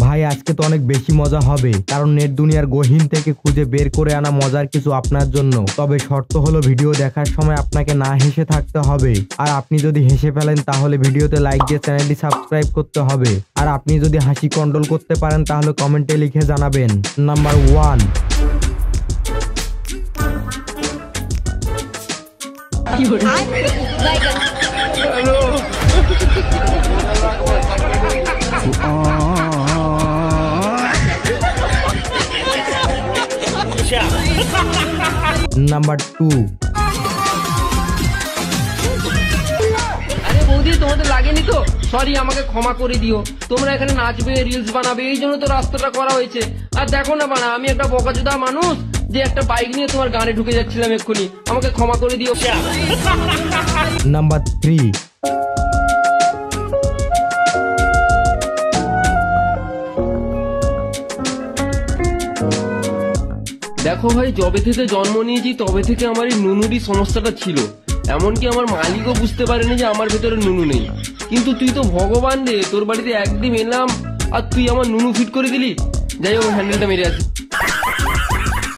ভাই আজকে তো অনেক বেশি মজা হবে, কারণ নেট দুনিয়ার গহীন থেকে খুঁজে বের করে আনা মজার কিছু আপনার জন্য। তবে শর্ত হলো ভিডিও দেখার সময় আপনাকে না হেসে থাকতে হবে। আর আপনি যদি হেসে ফেলেন তাহলে ভিডিওতে লাইক দিয়ে চ্যানেলটি সাবস্ক্রাইব করতে হবে। আর আপনি যদি হাসি কন্ট্রোল করতে পারেন তাহলে কমেন্টে লিখে জানাবেন। নাম্বার 1। নাম্বার 2। আরে বৌদি, তোমাদের লাগেনি তো? সরি, আমাকে ক্ষমা করে দিও। তোমরা এখানে নাচবে, রিলস বানাবে, এই জন্য তো রাস্তাটা করা হয়েছে। আর দেখো না বানা, আমি একটা বকাচোদা মানুষ যে একটা বাইক নিয়ে তোমার গানে ঢুকে যাচ্ছিলাম এক্ষুনি। আমাকে ক্ষমা করে দিও। নাম্বার 3। দেখো ভাই, যবে থেকে জন্ম নিয়েছি তবে থেকে আমার এই নুনুরই সমস্যাটা ছিল। এমনকি আমার মালিকও বুঝতে পারেনি যে আমার ভেতরে নুনু নেই। কিন্তু তুই তো ভগবান রে, তোর বাড়িতে একদিন এলাম আর তুই আমার নুনু ফিট করে দিলি। যাই হোক, হ্যান্ডেলটা মেরে আসি।